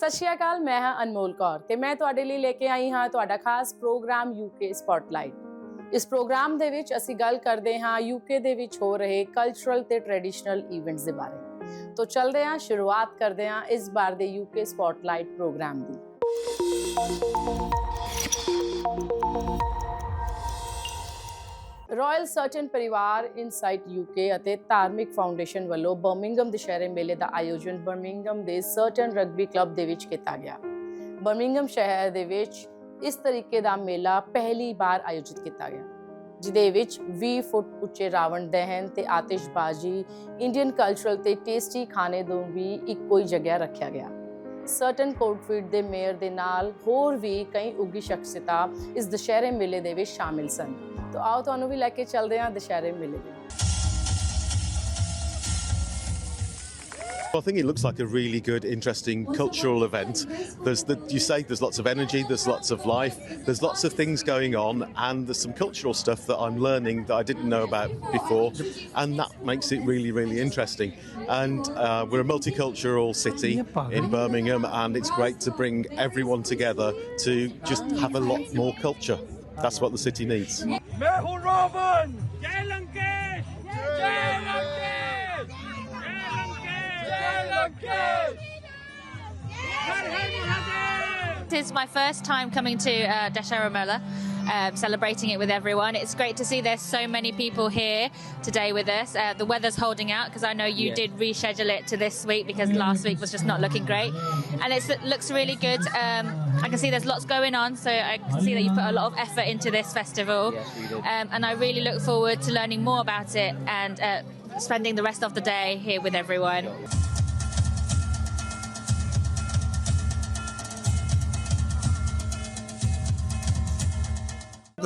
ਸਤਿ ਸ਼੍ਰੀ ਅਕਾਲ, ਮੈਂ ਹਾਂ ਅਨਮੋਲ ਕੌਰ ਤੇ ਮੈਂ ਤੁਹਾਡੇ ਲਈ ਲੈ ਕੇ ਆਈ ਹਾਂ ਤੁਹਾਡਾ ਖਾਸ ਪ੍ਰੋਗਰਾਮ ਯੂਕੇ ਸਪੌਟਲਾਈਟ। ਇਸ ਪ੍ਰੋਗਰਾਮ ਦੇ ਵਿੱਚ ਅਸੀਂ ਗੱਲ ਕਰਦੇ ਹਾਂ ਯੂਕੇ ਦੇ ਵਿੱਚ ਹੋ ਰਹੇ ਕਲਚਰਲ ਤੇ ਟ੍ਰੈਡੀਸ਼ਨਲ ਇਵੈਂਟਸ ਦੇ ਬਾਰੇ। तो चलते हैं, शुरुआत करते हैं इस बार दे यूके स्पॉटलाइट प्रोग्राम दी। रॉयल सर्टन परिवार इनसाइट यूके ਅਤੇ ਧਾਰਮਿਕ ਫਾਊਂਡੇਸ਼ਨ ਵੱਲੋਂ ਬਰਮਿੰਘਮ ਦੁਸ਼ਹਿਰੇ ਮੇਲੇ ਦਾ ਆਯੋਜਨ ਬਰਮਿੰਘਮ ਦੇ ਸਰਟਨ ਰਗਬੀ ਕਲੱਬ ਦੇ ਵਿੱਚ ਕੀਤਾ ਗਿਆ। ਬਰਮਿੰਘਮ ਸ਼ਹਿਰ ਦੇ ਵਿੱਚ ਇਸ ਤਰੀਕੇ ਦਾ ਮੇਲਾ ਪਹਿਲੀ ਵਾਰ ਆਯੋਜਿਤ ਕੀਤਾ ਗਿਆ, ਜਿਹਦੇ ਵਿੱਚ 20 ਫੁੱਟ ਉੱਚੇ ਰਾਵਣ ਦਹਨ ਤੇ ਆਤਿਸ਼ਬਾਜ਼ੀ, ਇੰਡੀਅਨ ਕਲਚਰਲ ਤੇ ਟੇਸਟੀ ਖਾਣੇ ਨੂੰ ਵੀ ਇੱਕੋ ਹੀ ਜਗ੍ਹਾ ਰੱਖਿਆ ਗਿਆ। ਸਰਟਨ ਕੋਟਫੀਲਡ ਦੇ ਮੇਅਰ ਦੇ ਨਾਲ ਹੋਰ ਵੀ ਕਈ ਉੱਘੀ ਸ਼ਖਸੀਅਤਾਂ ਇਸ ਦੁਸ਼ਹਿਰੇ ਮੇਲੇ ਦੇ ਵਿੱਚ ਸ਼ਾਮਿਲ ਸਨ। ਤਾਂ ਆਓ ਤੁਹਾਨੂੰ ਵੀ ਲੈ ਕੇ ਚੱਲਦੇ ਹਾਂ ਦੁਸ਼ਹਿਰੇ ਮੇਲੇ ਦੇ। I think it looks like a really good, interesting cultural event. There's lots of energy, there's lots of life, there's lots of things going on, and there's some cultural stuff that I'm learning that I didn't know about before, and that makes it really, really interesting. And we're a multicultural city in Birmingham, and it's great to bring everyone together to just have a lot more culture. That's what the city needs. This is my first time coming to Dussehra Mela, celebrating it with everyone. It's great to see there's so many people here today with us. The weather's holding out because I know you did reschedule it to this week because last week was just not looking great. And it looks really good. I can see there's lots going on, so I can see that you put a lot of effort into this festival. Yes, we did. And I really look forward to learning more about it and spending the rest of the day here with everyone.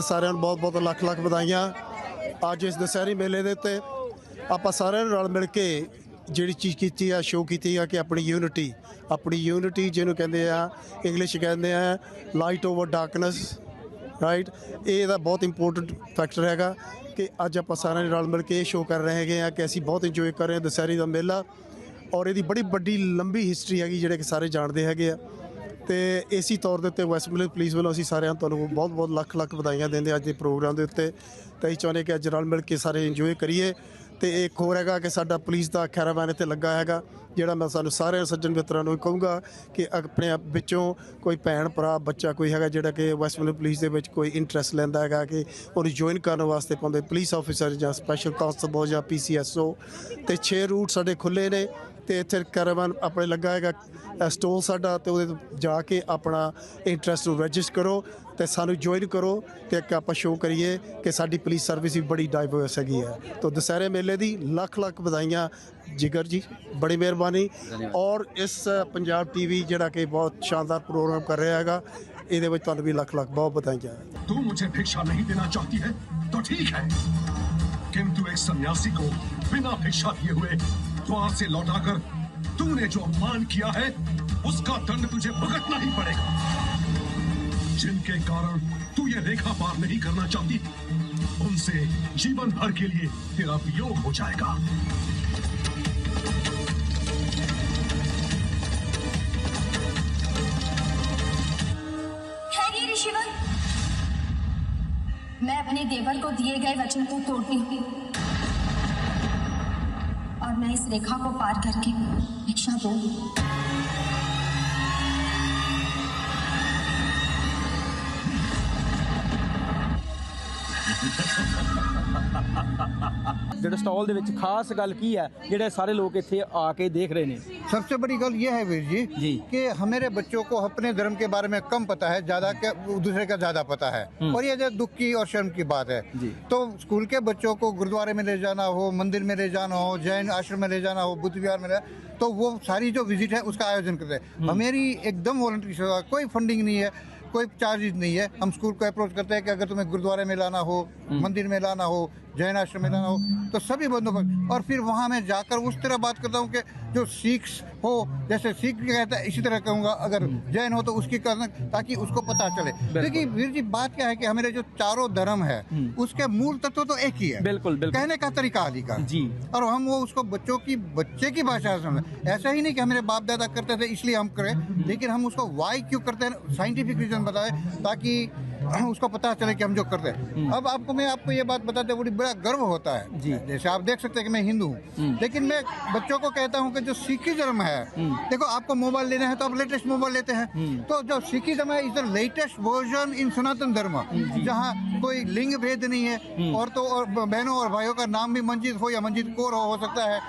ਸਾਰਿਆਂ ਨੂੰ ਬਹੁਤ-ਬਹੁਤ ਲੱਖ-ਲੱਖ ਵਧਾਈਆਂ। ਅੱਜ ਇਸ ਦੁਸਹਿਰੀ ਮੇਲੇ ਦੇ ਉੱਤੇ ਆਪਾਂ ਸਾਰਿਆਂ ਨੂੰ ਰਲ ਮਿਲ ਕੇ ਜਿਹੜੀ ਚੀਜ਼ ਕੀਤੀ ਆ, ਸ਼ੋਅ ਕੀਤੀ ਆ ਕਿ ਆਪਣੀ ਯੂਨਿਟੀ ਜਿਹਨੂੰ ਕਹਿੰਦੇ ਆ, ਇੰਗਲਿਸ਼ ਕਹਿੰਦੇ ਆ ਲਾਈਟ ਓਵਰ ਡਾਰਕਨੈਸ, ਰਾਈਟ। ਇਹ ਦਾ ਬਹੁਤ ਇੰਪੋਰਟੈਂਟ ਫੈਕਟਰ ਹੈਗਾ ਕਿ ਅੱਜ ਆਪਾਂ ਸਾਰਿਆਂ ਨੇ ਰਲ ਮਿਲ ਕੇ ਇਹ ਸ਼ੋਅ ਕਰ ਰਹੇ ਹੈਗੇ ਆ ਕਿ ਅਸੀਂ ਬਹੁਤ ਇੰਜੋਏ ਕਰ ਰਹੇ ਹਾਂ ਦੁਸਹਿਰੀ ਦਾ ਮੇਲਾ, ਔਰ ਇਹਦੀ ਬੜੀ ਵੱਡੀ ਲੰਬੀ ਹਿਸਟਰੀ ਹੈਗੀ ਜਿਹੜੇ ਕਿ ਸਾਰੇ ਜਾਣਦੇ ਹੈਗੇ ਆ। ਤੇ ਇਸੇ ਤੌਰ ਦੇ ਉੱਤੇ ਵੈਸਟਮਿਲਰ ਪੁਲਿਸ ਵੱਲੋਂ ਅਸੀਂ ਸਾਰਿਆਂ ਤੁਹਾਨੂੰ ਬਹੁਤ ਲੱਖ ਵਧਾਈਆਂ ਦਿੰਦੇ ਅੱਜ ਦੇ ਪ੍ਰੋਗਰਾਮ ਦੇ ਉੱਤੇ। ਤੇ ਅਸੀਂ ਚਾਹੁੰਦੇ ਕਿ ਅੱਜ ਰਲ ਮਿਲ ਕੇ ਸਾਰੇ ਇੰਜੋਏ ਕਰੀਏ। ਤੇ ਇੱਕ ਹੋਰ ਹੈਗਾ ਕਿ ਸਾਡਾ ਪੁਲਿਸ ਦਾ ਕੈਰਾਵਾਨ ਇੱਥੇ ਲੱਗਾ ਹੈਗਾ, ਜਿਹੜਾ ਮੈਂ ਸਾਨੂੰ ਸਾਰਿਆਂ ਸੱਜਣ ਮਿੱਤਰਾਂ ਨੂੰ ਕਹੂੰਗਾ ਕਿ ਆਪਣੇ ਆਪ ਵਿੱਚੋਂ ਕੋਈ ਭੈਣ ਭਰਾ ਬੱਚਾ ਕੋਈ ਹੈਗਾ ਜਿਹੜਾ ਕਿ ਵੈਸਟਮਿਲਰ ਪੁਲਿਸ ਦੇ ਵਿੱਚ ਕੋਈ ਇੰਟਰਸਟ ਲੈਂਦਾ ਹੈਗਾ ਕਿ ਉਹਨੂੰ ਜੁਆਇਨ ਕਰਨ ਵਾਸਤੇ ਪਾਉਂਦੇ ਪੁਲਿਸ ਆਫਿਸਰ ਜਾਂ ਸਪੈਸ਼ਲ ਕਾਂਸਟੇਬਲ ਜਾਂ PCSO। ਤੇ 6 ਰੂਟ ਸਾਡੇ ਖੁੱਲ੍ਹੇ ਨੇ ਤੇ ਇੱਥੇ ਕੈਰਾਵਾਨ ਆਪਣੇ ਲੱਗਾ ਹੈਗਾ ਸਟੋਲ ਸਾਡਾ, ਤੇ ਉਹਦੇ ਜਾ ਕੇ ਆਪਣਾ ਇੰਟਰਸਟ ਨੂੰ ਰਜਿਸਟਰ ਕਰੋ ਤੇ ਸਾਨੂੰ ਜੁਆਇਨ ਕਰੋ ਤੇ ਇੱਕ ਆਪਾਂ ਸ਼ੋਅ ਕਰੀਏ ਕਿ ਸਾਡੀ ਪੁਲਿਸ ਸਰਵਿਸ ਵੀ ਬੜੀ ਡਾਈਵਰਸ ਹੈਗੀ ਹੈ। ਤਾਂ ਦੁਸਹਿਰੇ ਮੇਲੇ ਦੀ ਲੱਖ ਬਧਾਈਆਂ ਜਿਗਰ ਜੀ, ਬੜੀ ਮਿਹਰਬਾਨੀ। ਔਰ ਇਸ ਪੰਜਾਬ TV ਜਿਹੜਾ ਕਿ ਬਹੁਤ ਸ਼ਾਨਦਾਰ ਪ੍ਰੋਗਰਾਮ ਕਰ ਰਿਹਾ ਹੈਗਾ, ਇਹਦੇ ਵਿੱਚ ਤੁਹਾਨੂੰ ਵੀ ਲੱਖ ਬਹੁਤ ਬਧਾਈਆਂ। तू मुझे भिक्षा नहीं देना चाहती है तो ठीक है, किंतु एक सन्यासी को बिना भिक्षा दिए हुए द्वार से लौटाकर तूने जो अपमान किया है उसका दंड तुझे भुगतना ही पड़ेगा। जिनके कारण तू ये रेखा पार नहीं करना चाहती, उनसे जीवन भर के लिए तेरा वियोग हो जाएगा। मैं अपने देवर को दिए गए वचन को तोड़ती हूँ और मैं इस रेखा को पार करके भिक्षा दूंगी। ਜਿਹੜੇ ਸਟਾਲ ਦੇ ਵਿੱਚ ਖਾਸ ਗੱਲ ਕੀ ਹੈ ਜਿਹੜੇ ਸਾਰੇ ਲੋਕ ਇੱਥੇ ਆ ਕੇ ਦੇਖ ਰਹੇ ਨੇ? सबसे बड़ी गल ये है वीर जी कि हमारे बच्चों को अपने धर्म के बारे में कम पता है, ज्यादा के दूसरे का ज्यादा पता है, और ये जो दुख की और शर्म की बात है। तो स्कूल के बच्चों को गुरुद्वारे में ले जाना हो, मंदिर में ले जाना हो, जैन आश्रम में ले जाना हो, बुद्ध विहार में तो वो सारी जो विजिट है उसका आयोजन करते हैं। हमारी एकदम वॉलंटरी सेवा, कोई फंडिंग नहीं है, कोई चार्जेस नहीं है। हम स्कूल को अप्रोच करते हैं कि अगर तुम्हें गुरुद्वारे में लाना हो, मंदिर में लाना हो, जैन आश्रम में जाना हो, तो सभी बंदोबस्त। और फिर वहाँ मैं जाकर उस तरह बात करता हूँ कि जो सिख हो, जैसे सिख कहता है इसी तरह कहूँगा, अगर जैन हो तो उसकी करना, ताकि उसको पता चले। देखिए वीर जी, बात क्या है कि हमारे जो चारों धर्म है उसके मूल तत्व तो एक ही है, बिल्कुल बिल्कुल कहने का तरीका आदि का जी। और हम वो उसको बच्चे की भाषा से समझे। ऐसा ही नहीं कि हमारे बाप दादा करते थे इसलिए हम करें, लेकिन हम उसको वाई क्यों करते हैं, साइंटिफिक रीजन बताए, ताकि उसको पता चले कि हम जो करते हैं। अब मैं आपको ये बात बताते बड़ी बड़ा गर्व होता है जी। जैसे आप देख सकते हैं कि मैं हिंदू हूँ, लेकिन मैं बच्चों को कहता हूँ कि जो सिखी धर्म है, देखो आपको मोबाइल लेना है तो आप लेटेस्ट मोबाइल लेते हैं, तो जो सिखी धर्म है is the latest version in Sanatan Dharma, जहाँ कोई लिंग भेद नहीं है, और तो और बहनों और भाइयों का नाम भी मंजित हो या मंजित कौर हो सकता है,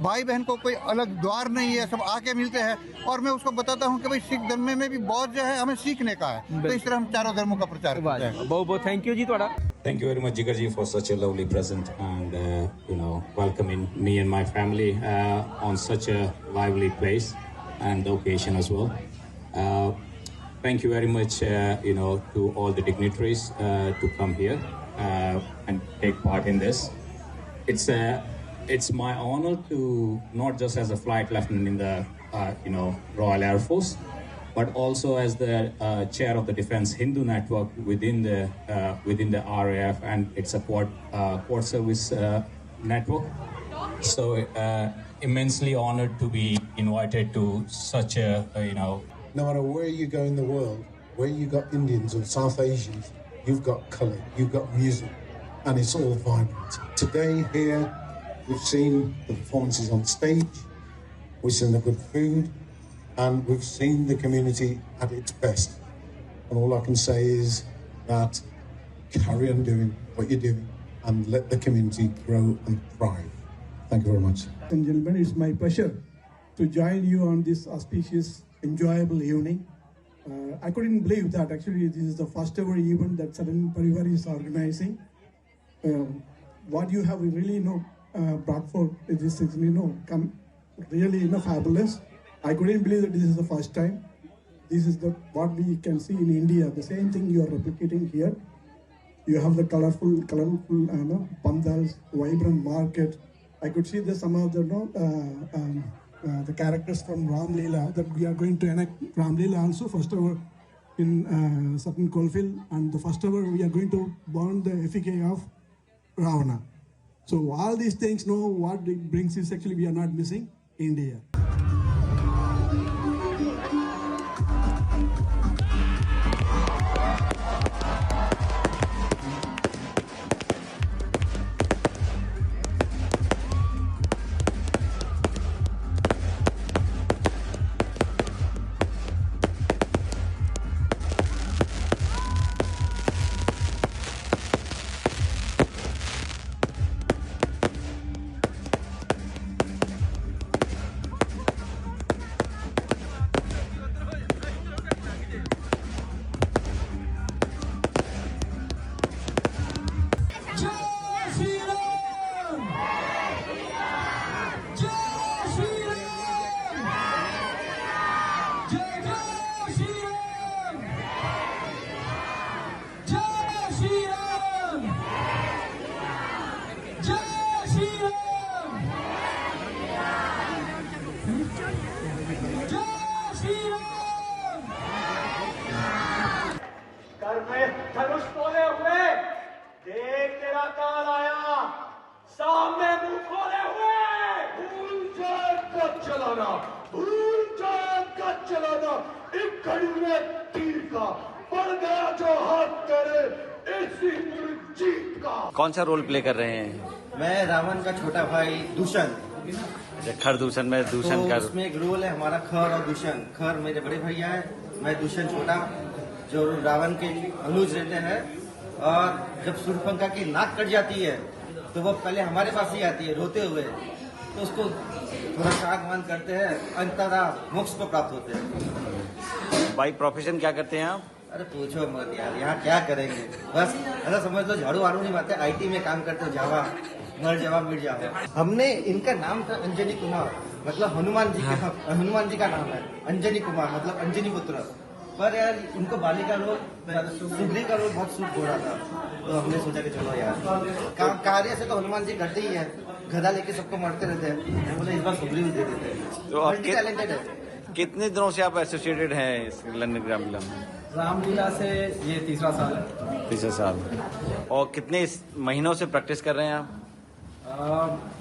भाई बहन को कोई अलग द्वार नहीं है, सब आके मिलते हैं। और मैं उसको बताता हूँ कि भाई सिख धर्म में भी बहुत जो है हमें सीखने का है, तो इस तरह हम चारों धर्मों का प्रचार करते हैं। बहुत बहुत थैंक यू जी ਤੁਹਾਡਾ। Thank you very much, Jigar ji, for such a lovely present and welcoming me and my family on such a lively place and the occasion as well. Thank you very much, to all the dignitaries to come here and take part in this. It's my honor to not just as a flight lieutenant in the Royal Air Force, but also as the chair of the Defence Hindu Network within the RAF and its port service network. So immensely honored to be invited to such a No matter where you go in the world, where you got Indians or South Asians, you've got colour, you've got music, and it's all vibrant. Today here, we've seen the performances on stage, we've seen the good food, and we've seen the community at its best. And all I can say is that carry on doing what you're doing and let the community grow and thrive. Thank you very much. Ladies and gentlemen, it's my pleasure to join you on this auspicious, enjoyable evening. I couldn't believe that actually this is the first ever event that Saran Parivar is organizing. What you have really brought forth this is come really fabulous. I couldn't believe that this is the first time. This is what we can see in India. The same thing you are replicating here. You have the colorful pandals, vibrant market. I could see some of the characters from Ram Leela that we are going to enact Ram Leela also first ever in certain coalfield, and the first ever we are going to burn the effigy of Ravana. So all these things, what it brings is actually we are not missing India. धनुष तोले हुए देख तेरा काल आया, सामने मुंह खोले हुए भूल जाए कब चलाना, भूल जाए कब चलाना, एक घड़ी में तीर का पड़ गया जो हाथ तेरे इसी जीत का। कौन सा रोल प्ले कर रहे हैं? मैं रावण का छोटा भाई दूषण। खर दूषण में दूषण का उसमें एक रोल है हमारा खर और दूषण। खर मेरे बड़े भैया है, मैं दूषण छोटा, जो रावण के अनुज रहते हैं। और जब सूर्यपंखा की नाक कट जाती है तो वो पहले हमारे पास ही आती है रोते हुए, तो उसको थोड़ा शागवान करते हैं, अंततः मोक्ष को प्राप्त होते हैं। बाई प्रोफेशन क्या करते हैं आप? अरे पूछो मत यार, यहाँ क्या करेंगे, बस ऐसा समझ लो झाड़ू वाड़ू नहीं मारते, IT में काम करते हो, जावा मर जावा मिट जावा। हमने इनका नाम था अंजनी कुमार, मतलब हनुमान जी का नाम है। अंजनी कुमार मतलब अंजनी पुत्र। पर यार इनको बाली का रोल, सुगरी का रोल बहुत सूट हो रहा था, तो हमने सोचा कि चलो यार कार्य से तो हनुमान जी करते ही है, गदा लेके सबको मारते रहते हैं, मैं बोला इस बार सुगरी भी दे देते हैं। तो आप मल्टी टैलेंटेड है। कितने दिनों से आप एसोसिएटेड हैं इस लंदन की रामलीला में? रामलीला से ये तीसरा साल है। तीसरा साल। और कितने महीनों से प्रैक्टिस कर रहे हैं आप?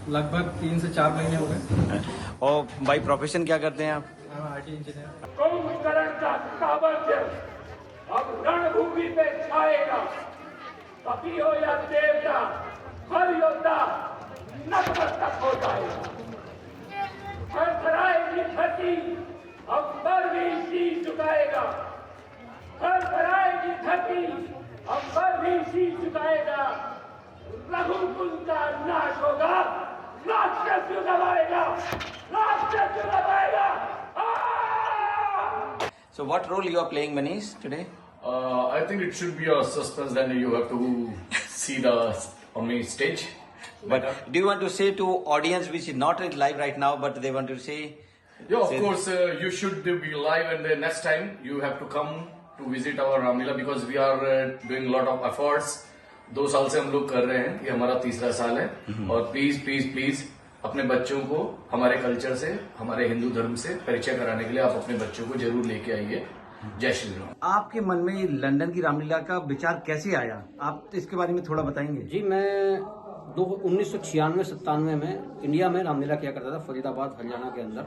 लगभग 3 से 4 महीने हो गए। और बाई प्रोफेशन क्या करते हैं आप? IT engineer. कुंभकर्ण का सामर्थ्य अब रणभूमि पे छाएगा। कपी हो या देवता, हर योद्धा नतमस्तक हो जाएगा। थरथराएगी धरती, अंबर भी शीश झुकाएगा। थरथराएगी धरती, अंबर भी शीश झुकाएगा। रघुकुल का नाश होगा, राक्षस युग आएगा, राक्षस युग आएगा। So what role you are playing, Manish, today? I think it should be a suspense, then you have to see the on main stage. But do you want to say to audience which is not live right now, but they want to say? Yeah, of course, you should be live, and the next time you have to come to visit our Ramlila because we are doing a lot of efforts. 2 साल से हम लोग कर रहे हैं, ये हमारा तीसरा साल है, और प्लीज प्लीज प्लीज अपने बच्चों को हमारे कल्चर से, हमारे हिंदू धर्म से परिचय कराने के लिए आप अपने बच्चों को जरूर लेके आइए। जय श्री राम। आपके मन में ये लंदन की रामलीला का विचार कैसे आया, आप इसके बारे में थोड़ा बताएंगे? जी, मैं 1996-97 में इंडिया में रामलीला किया करता था, फरीदाबाद हरियाणा के अंदर,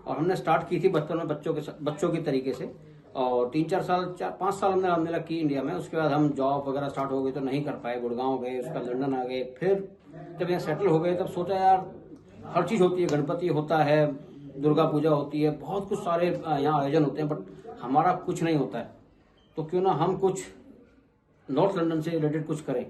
और हमने स्टार्ट की थी बचपन में बच्चों के तरीके से, और 3-4 साल 5 साल हमने रामलीला की इंडिया में। उसके बाद हम जॉब वगैरह स्टार्ट हो गई तो नहीं कर पाए, गुड़गांव गए, उसके बाद लंदन आ गए। फिर जब यहाँ सेटल हो गए तब सोचा यार हर चीज़ होती है, गणपति होता है, दुर्गा पूजा होती है, बहुत कुछ सारे यहाँ आयोजन होते हैं, बट हमारा कुछ नहीं होता है, तो क्यों ना हम कुछ नॉर्थ लंदन से रिलेटेड कुछ करें।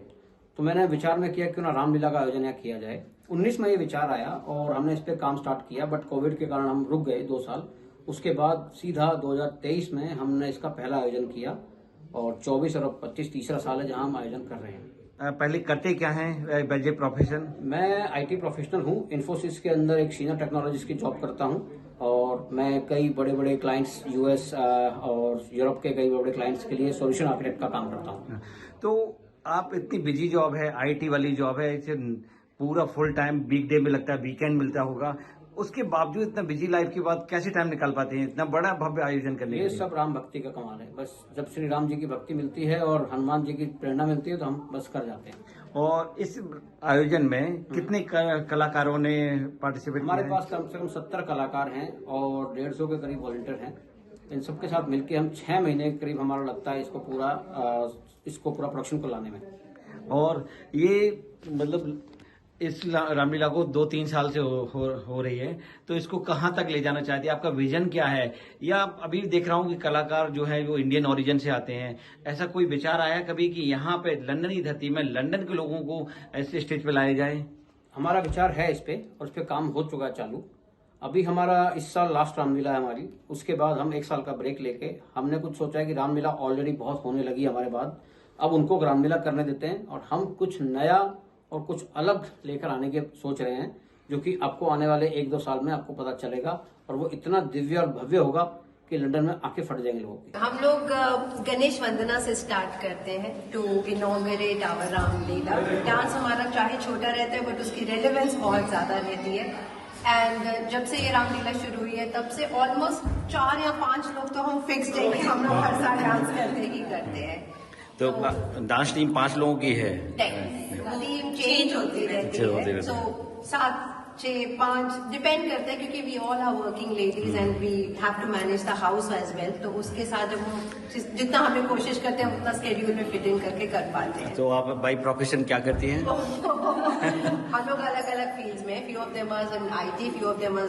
तो मैंने विचार में किया क्यों ना रामलीला का आयोजन यहाँ किया जाए। 19 में ये विचार आया और हमने इस पर काम स्टार्ट किया, बट कोविड के कारण हम रुक गए 2 साल। उसके बाद सीधा 2023 में हमने इसका पहला आयोजन किया, और 24 और 25 तीसरा साल है जहां हम आयोजन कर रहे हैं। पहले करते क्या हैं बजे प्रोफेशन? मैं IT प्रोफेशनल हूं, इन्फोसिस के अंदर एक सीनियर टेक्नोलॉजिस्ट की जॉब करता हूं, और मैं कई बड़े बड़े क्लाइंट्स US और यूरोप के कई बड़े क्लाइंट्स के लिए सॉल्यूशन आर्किटेक्ट का काम करता हूं। तो आप इतनी बिजी जॉब है, IT वाली जॉब है, इसे पूरा फुल टाइम वीकडे में लगता है, वीकेंड मिलता होगा, उसके बावजूद इतना बिजी लाइफ के बाद कैसे टाइम निकाल पाते हैं इतना बड़ा भव्य आयोजन करने के लिए? ये सब राम भक्ति का कमाल है। बस जब श्री राम जी की भक्ति मिलती है और हनुमान जी की प्रेरणा मिलती है तो हम बस कर जाते हैं। और इस आयोजन में कितने कलाकारों ने पार्टिसिपेट किया? हमारे पास कम से कम 70 कलाकार हैं और 150 के करीब वॉलंटियर हैं। इन सबके साथ मिलकर हम 6 महीने के करीब हमारा लगता है इसको पूरा प्रोडक्शन को लाने में। और ये मतलब इस रामलीला को 2-3 साल से हो रही है, तो इसको कहाँ तक ले जाना चाहती है? आपका विजन क्या है? या अभी देख रहा हूँ कि कलाकार जो है वो इंडियन ओरिजिन से आते हैं, ऐसा कोई विचार आया कभी कि यहाँ पे लंदन की धरती में लंदन के लोगों को ऐसे स्टेज पे लाया जाए? हमारा विचार है इस पे, और इस पे काम हो चुका है चालू। अभी हमारा इस साल लास्ट रामलीला है हमारी, उसके बाद हम 1 साल का ब्रेक लेके हमने कुछ सोचा है कि रामलीला ऑलरेडी बहुत होने लगी हमारे बाद, अब उनको रामलीला करने देते हैं और हम कुछ नया और कुछ अलग लेकर आने के सोच रहे हैं, जो कि आपको आने वाले 1-2 साल में आपको पता चलेगा, और वो इतना दिव्य और भव्य होगा कि लंदन में आके फट जाएंगे लोग। हम लोग गणेश वंदना से स्टार्ट करते हैं to inaugurate our Ramlila. Dance हमारा चाहे छोटा रहता है बट उसकी रेलेवेंस बहुत ज्यादा रहती है। एंड जब से ये रामलीला शुरू हुई है तब से ऑलमोस्ट 4 या 5 लोग तो हम फिक्स है कि हम लोग हर साल डांस करते ही करते हैं। तो डांस टीम 5 लोगों की है? टीम चेंज होती रहती है, सो 7, 6, 5 डिपेंड करता है, क्योंकि we all are working ladies and we have to manage the house as well. तो उसके साथ जब हम जितना हमें कोशिश करते हैं उतना स्केड्यूल में फिट इन करके कर पाते हैं। तो आप बाई प्रोफेशन क्या करती हैं? हम लोग अलग अलग फील्ड्स में, few of them are in IT, few of them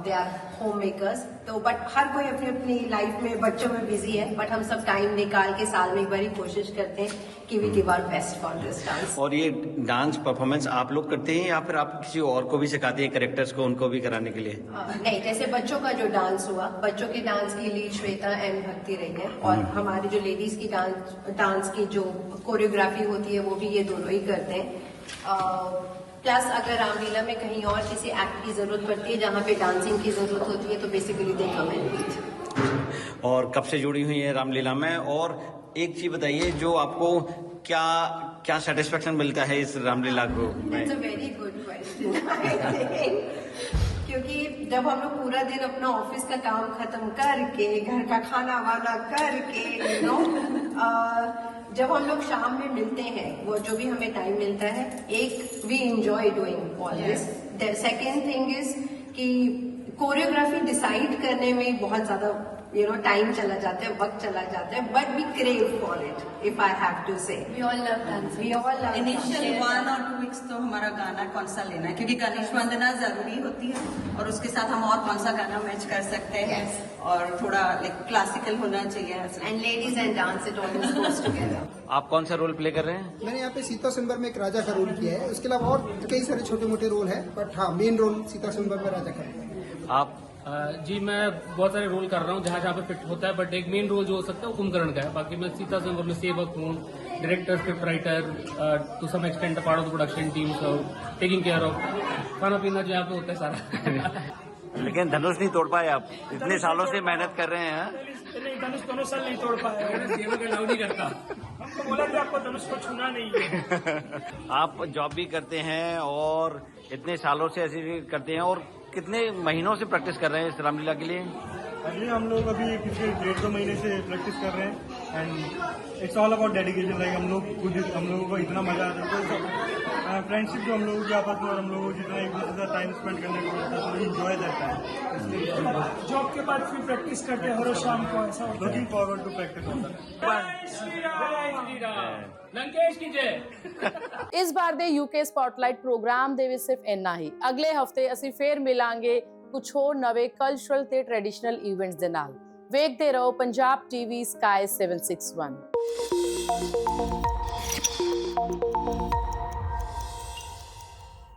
they are homemakers. तो बट हर कोई अपनी अपनी लाइफ में बच्चों में बिजी है, बट हम सब टाइम निकाल के साल में एक बार कोशिश करते हैं कि we give our best for this dance. और ये डांस परफॉर्मेंस आप लोग करते हैं या फिर आप किसी और को भी सिखाते हैं, कैरेक्टर्स को उनको भी कराने के लिए? नहीं, जैसे बच्चों का जो डांस हुआ, बच्चों के डांस की लीड श्वेता एंड भक्ति रही है, और हमारी जो लेडीज की डांस की जो कोरियोग्राफी होती है वो भी ये दोनों ही करते हैं। प्लस अगर रामलीला में कहीं और किसी एक्ट की जरूरत पड़ती है जहाँ पे डांसिंग की जरूरत होती है तो basically they come and meet. और कब से जुड़ी हुई है रामलीला में, और एक चीज बताइए जो आपको क्या क्या सेटिस्फेक्शन मिलता है इस रामलीला को में? It's a very good question. क्योंकि जब हम लोग पूरा दिन अपना ऑफिस का काम खत्म करके, घर का खाना वाना करके, जब हम लोग शाम में मिलते हैं, वो जो भी हमें टाइम मिलता है, एक we enjoy doing all this. Second thing is कि कोरियोग्राफी डिसाइड करने में बहुत ज्यादा टाइम चला जाता है, वक्त चला जाता है, but we crave for it, if I have to say. We all love dancing. We all love Initial dancing. 1 or 2 weeks तो हमारा गाना कौन सा लेना है, क्योंकि गणेश वंदना जरूरी होती है और उसके साथ हम और कौन सा गाना मैच कर सकते हैं, और थोड़ा क्लासिकल होना चाहिए। And ladies and dance it always goes together. आप कौन सा रोल प्ले कर रहे हैं? मैंने यहाँ पे सीता स्वयंवर में एक राजा का रोल किया है, उसके अलावा और कई सारे छोटे मोटे रोल है, बट हाँ मेन रोल सीता स्वयंवर में राजा का है। आप? जी मैं बहुत सारे रोल कर रहा हूँ जहाँ पे फिट होता है, बट एक मेन रोल जो हो सकता है वो कुंभकर्ण का है। बाकी मैं सीता स्वयंवर में सेवक हूँ, director, script writer, to some extent part of the production team, so taking care of खाना पीना जो यहाँ पे होता है सारा। लेकिन धनुष नहीं तोड़ पाए आप, इतने सालों से मेहनत कर रहे हैं। नहीं, धनुष दोनों साल नहीं तोड़ पाए, सेवक अलाउ नहीं करता, हमको बोला कि आपको धनुष को छूना नहीं है। आप जॉब भी करते हैं और इतने सालों से ऐसे भी करते हैं, और कितने महीनों से प्रैक्टिस कर रहे हैं इस रामलीला के लिए? अभी हम लोग अभी पिछले 1.5-2 महीने से प्रैक्टिस कर रहे हैं, and it's all about dedication. Like हम लोगों को इतना मजा आता है, फ्रेंडशिप जो हम लोगों के आपस में, और हम लोगों को जितना एक दूसरे का टाइम स्पेंड करने को मिलता है, तो इंजॉय रहता है। जॉब के बाद फिर प्रैक्टिस करते हैं हर शाम को, ऐसा looking forward to practice. Lankesh की जय। ਇਸ ਵਾਰ ਦੇ UK ਸਪੌਟਲਾਈਟ ਪ੍ਰੋਗਰਾਮ ਦੇ ਵਿੱਚ ਸਿਰਫ ਇੰਨਾ ਹੀ। ਅਗਲੇ ਹਫਤੇ ਅਸੀਂ ਫੇਰ ਮਿਲਾਂਗੇ ਕੁਝ ਹੋਰ ਨਵੇਂ ਕਲਚਰਲ ਤੇ ਟ੍ਰੈਡੀਸ਼ਨਲ ਇਵੈਂਟਸ ਦੇ ਨਾਲ। ਵੇਖਦੇ ਰਹੋ ਪੰਜਾਬ TV Sky 761।